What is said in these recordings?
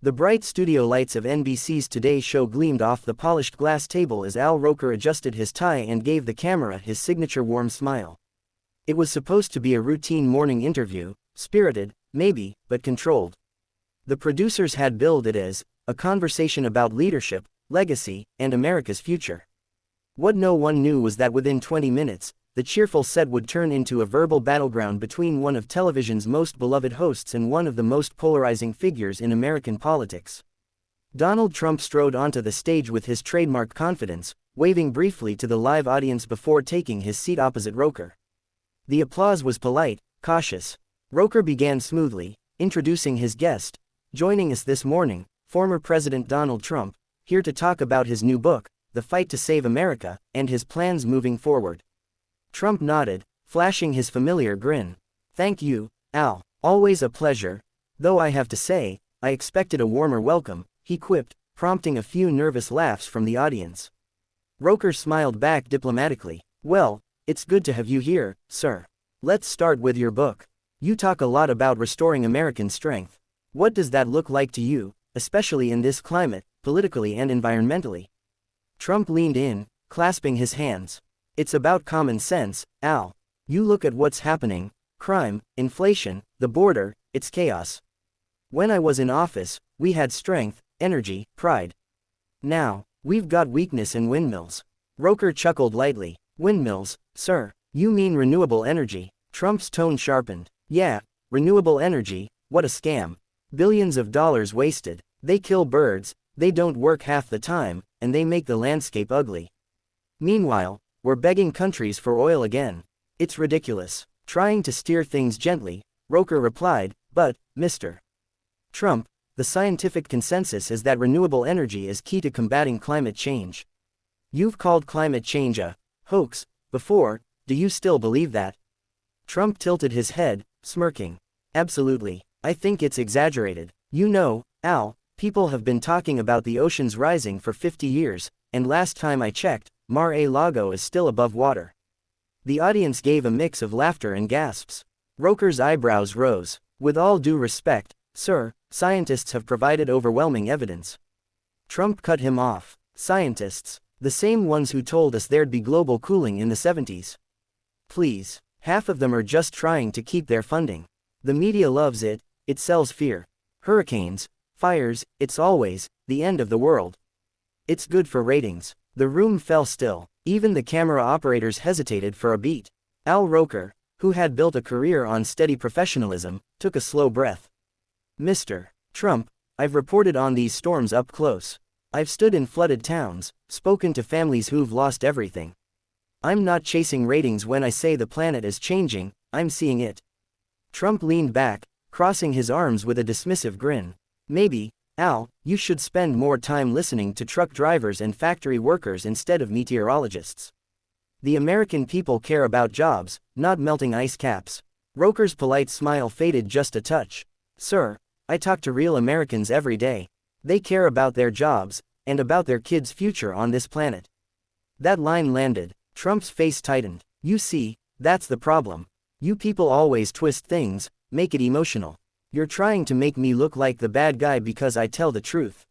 The bright studio lights of NBC's Today Show gleamed off the polished glass table as Al Roker adjusted his tie and gave the camera his signature warm smile. It was supposed to be a routine morning interview, spirited, maybe, but controlled. The producers had billed it as a conversation about leadership, legacy, and America's future. What no one knew was that within 20 minutes, the cheerful set would turn into a verbal battleground between one of television's most beloved hosts and one of the most polarizing figures in American politics. Donald Trump strode onto the stage with his trademark confidence, waving briefly to the live audience before taking his seat opposite Roker. The applause was polite, cautious. Roker began smoothly, introducing his guest. Joining us this morning, former President Donald Trump, here to talk about his new book, The Fight to Save America, and his plans moving forward. Trump nodded, flashing his familiar grin. Thank you, Al. Always a pleasure. Though I have to say, I expected a warmer welcome, he quipped, prompting a few nervous laughs from the audience. Roker smiled back diplomatically. Well, it's good to have you here, sir. Let's start with your book. You talk a lot about restoring American strength. What does that look like to you, especially in this climate, politically and environmentally? Trump leaned in, clasping his hands. It's about common sense, Al. You look at what's happening: crime, inflation, the border, it's chaos. When I was in office, we had strength, energy, pride. Now, we've got weakness and windmills. Roker chuckled lightly. Windmills, sir? You mean renewable energy? Trump's tone sharpened. Yeah, renewable energy, what a scam. Billions of dollars wasted. They kill birds, they don't work half the time, and they make the landscape ugly. Meanwhile, we're begging countries for oil again. It's ridiculous. Trying to steer things gently, Roker replied, but, Mr. Trump, the scientific consensus is that renewable energy is key to combating climate change. You've called climate change a hoax before, do you still believe that? Trump tilted his head, smirking. Absolutely. I think it's exaggerated. You know, Al, people have been talking about the oceans rising for 50 years, and last time I checked, Mar-a-Lago is still above water. The audience gave a mix of laughter and gasps. Roker's eyebrows rose. With all due respect, sir, scientists have provided overwhelming evidence. Trump cut him off. Scientists, the same ones who told us there'd be global cooling in the 70s. Please, half of them are just trying to keep their funding. The media loves it, it sells fear. Hurricanes, fires, it's always the end of the world. It's good for ratings. The room fell still. Even the camera operators hesitated for a beat. Al Roker, who had built a career on steady professionalism, took a slow breath. Mr. Trump, I've reported on these storms up close. I've stood in flooded towns, spoken to families who've lost everything. I'm not chasing ratings when I say the planet is changing, I'm seeing it. Trump leaned back, crossing his arms with a dismissive grin. Maybe, Al, you should spend more time listening to truck drivers and factory workers instead of meteorologists. The American people care about jobs, not melting ice caps. Roker's polite smile faded just a touch. Sir, I talk to real Americans every day. They care about their jobs, and about their kids' future on this planet. That line landed. Trump's face tightened. You see, that's the problem. You people always twist things, make it emotional. You're trying to make me look like the bad guy because I tell the truth.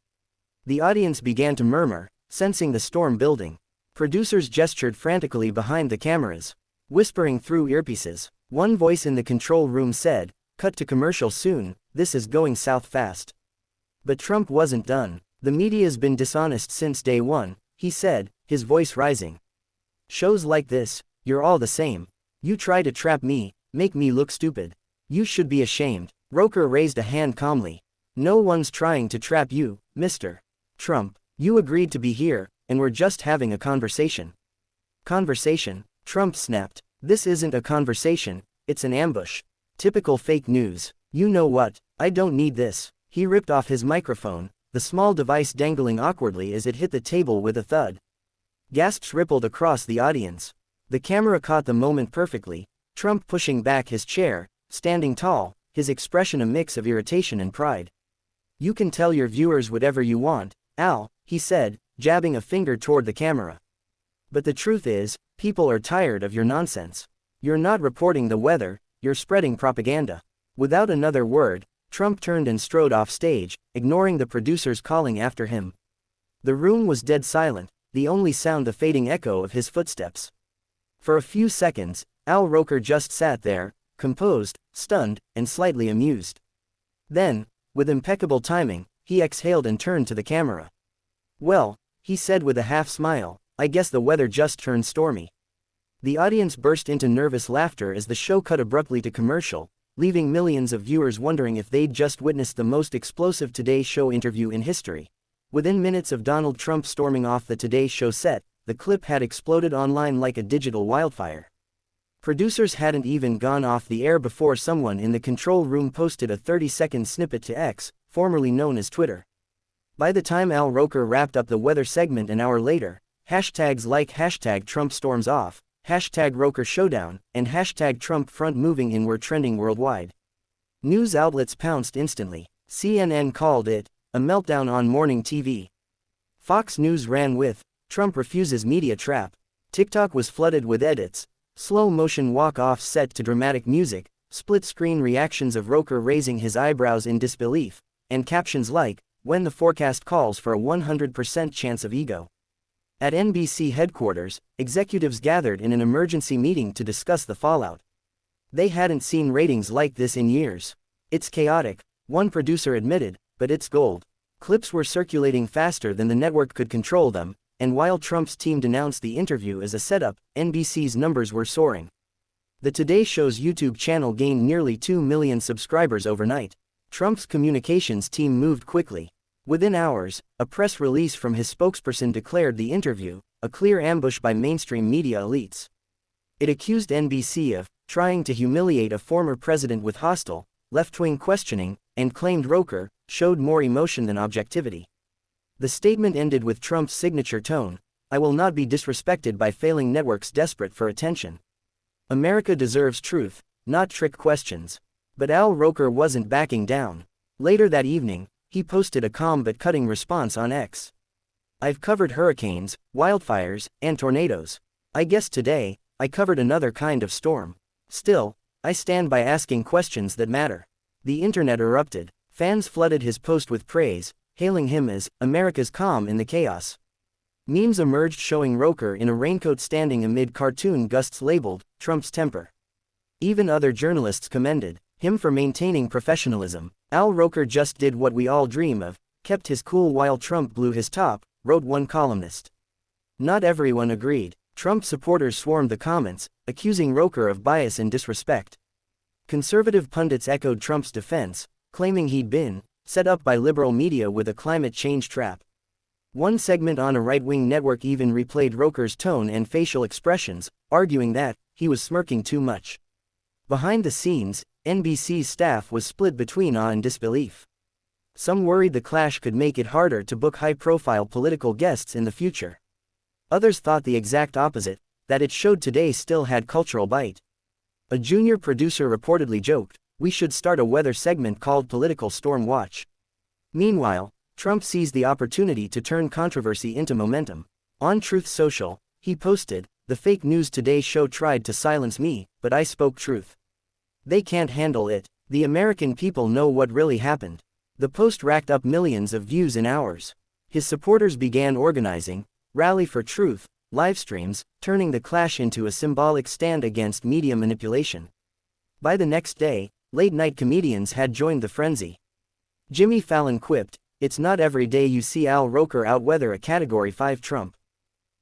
The audience began to murmur, sensing the storm building. Producers gestured frantically behind the cameras, whispering through earpieces. One voice in the control room said, "Cut to commercial soon, this is going south fast." But Trump wasn't done. The media's been dishonest since day one, he said, his voice rising. Shows like this, you're all the same. You try to trap me, make me look stupid. You should be ashamed. Roker raised a hand calmly. No one's trying to trap you, Mr. Trump. You agreed to be here, and we're just having a conversation. Conversation? Trump snapped. This isn't a conversation, it's an ambush. Typical fake news. You know what, I don't need this. He ripped off his microphone, the small device dangling awkwardly as it hit the table with a thud. Gasps rippled across the audience. The camera caught the moment perfectly. Trump pushing back his chair, standing tall, his expression a mix of irritation and pride. You can tell your viewers whatever you want, Al, he said, jabbing a finger toward the camera. But the truth is, people are tired of your nonsense. You're not reporting the weather, you're spreading propaganda. Without another word, Trump turned and strode off stage, ignoring the producers calling after him. The room was dead silent, the only sound the fading echo of his footsteps. For a few seconds, Al Roker just sat there, composed, stunned, and slightly amused. Then, with impeccable timing, he exhaled and turned to the camera. "Well," he said with a half-smile, "I guess the weather just turned stormy." The audience burst into nervous laughter as the show cut abruptly to commercial, leaving millions of viewers wondering if they'd just witnessed the most explosive Today Show interview in history. Within minutes of Donald Trump storming off the Today Show set, the clip had exploded online like a digital wildfire. Producers hadn't even gone off the air before someone in the control room posted a 30-second snippet to X, formerly known as Twitter. By the time Al Roker wrapped up the weather segment an hour later, hashtags like #Trump storms off, #Roker showdown, and #Trump front moving in were trending worldwide. News outlets pounced instantly. CNN called it a meltdown on morning TV. Fox News ran with Trump refuses media trap. TikTok was flooded with edits, slow-motion walk-offs set to dramatic music, split-screen reactions of Roker raising his eyebrows in disbelief, and captions like, "When the forecast calls for a 100% chance of ego." At NBC headquarters, executives gathered in an emergency meeting to discuss the fallout. They hadn't seen ratings like this in years. "It's chaotic," one producer admitted, "but it's gold." Clips were circulating faster than the network could control them, and while Trump's team denounced the interview as a setup, NBC's numbers were soaring. The Today Show's YouTube channel gained nearly 2 million subscribers overnight. Trump's communications team moved quickly. Within hours, a press release from his spokesperson declared the interview a clear ambush by mainstream media elites. It accused NBC of trying to humiliate a former president with hostile, left-wing questioning, and claimed Roker showed more emotion than objectivity. The statement ended with Trump's signature tone, "I will not be disrespected by failing networks desperate for attention. America deserves truth, not trick questions." But Al Roker wasn't backing down. Later that evening, he posted a calm but cutting response on X. "I've covered hurricanes, wildfires, and tornadoes. I guess today, I covered another kind of storm. Still, I stand by asking questions that matter." The internet erupted. Fans flooded his post with praise, hailing him as America's calm in the chaos. Memes emerged showing Roker in a raincoat standing amid cartoon gusts labeled Trump's temper. Even other journalists commended him for maintaining professionalism. "Al Roker just did what we all dream of, kept his cool while Trump blew his top," wrote one columnist. Not everyone agreed. Trump supporters swarmed the comments, accusing Roker of bias and disrespect. Conservative pundits echoed Trump's defense, claiming he'd been set up by liberal media with a climate change trap. One segment on a right-wing network even replayed Roker's tone and facial expressions, arguing that he was smirking too much. Behind the scenes, NBC's staff was split between awe and disbelief. Some worried the clash could make it harder to book high-profile political guests in the future. Others thought the exact opposite, that it showed Today still had cultural bite. A junior producer reportedly joked, "We should start a weather segment called Political Storm Watch." Meanwhile, Trump seized the opportunity to turn controversy into momentum. On Truth Social, he posted, "The fake news Today Show tried to silence me, but I spoke truth. They can't handle it. The American people know what really happened." The post racked up millions of views in hours. His supporters began organizing Rally for Truth live streams, turning the clash into a symbolic stand against media manipulation. By the next day, late-night comedians had joined the frenzy. Jimmy Fallon quipped, "It's not every day you see Al Roker outweather a Category 5 Trump."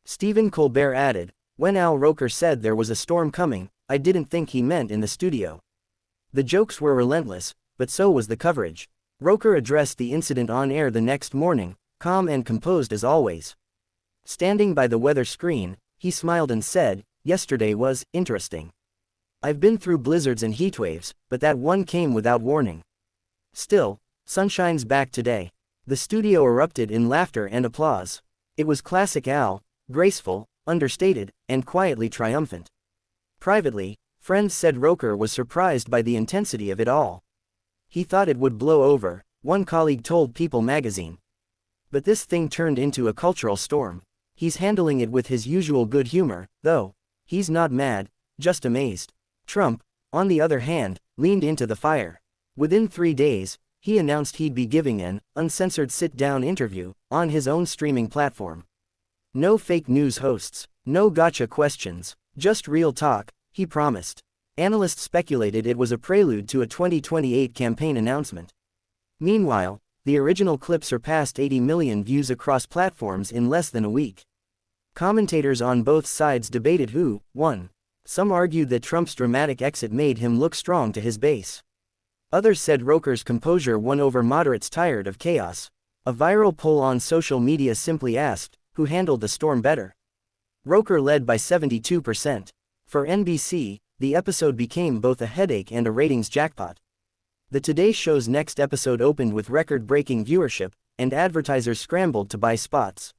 Stephen Colbert added, "When Al Roker said there was a storm coming, I didn't think he meant in the studio." The jokes were relentless, but so was the coverage. Roker addressed the incident on air the next morning, calm and composed as always. Standing by the weather screen, he smiled and said, "Yesterday was interesting. I've been through blizzards and heatwaves, but that one came without warning. Still, sunshine's back today." The studio erupted in laughter and applause. It was classic Al, graceful, understated, and quietly triumphant. Privately, friends said Roker was surprised by the intensity of it all. "He thought it would blow over," one colleague told People magazine. "But this thing turned into a cultural storm. He's handling it with his usual good humor, though. He's not mad, just amazed." Trump, on the other hand, leaned into the fire. Within 3 days, he announced he'd be giving an uncensored sit-down interview on his own streaming platform. No fake news hosts, no gotcha questions, just real talk, he promised. Analysts speculated it was a prelude to a 2028 campaign announcement. Meanwhile, the original clip surpassed 80 million views across platforms in less than a week. Commentators on both sides debated who won. Some argued that Trump's dramatic exit made him look strong to his base. Others said Roker's composure won over moderates tired of chaos. A viral poll on social media simply asked, who handled the storm better? Roker led by 72%. For NBC, the episode became both a headache and a ratings jackpot. The Today Show's next episode opened with record-breaking viewership, and advertisers scrambled to buy spots.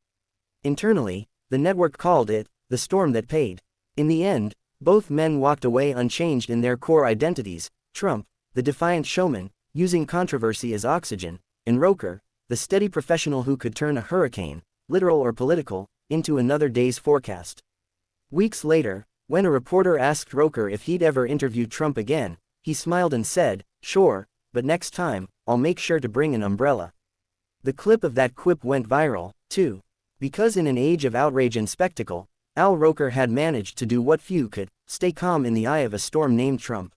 Internally, the network called it the storm that paid. In the end, both men walked away unchanged in their core identities: Trump, the defiant showman, using controversy as oxygen, and Roker, the steady professional who could turn a hurricane, literal or political, into another day's forecast. Weeks later, when a reporter asked Roker if he'd ever interview Trump again, he smiled and said, "Sure, but next time, I'll make sure to bring an umbrella." The clip of that quip went viral, too. Because in an age of outrage and spectacle, Al Roker had managed to do what few could: stay calm in the eye of a storm named Trump.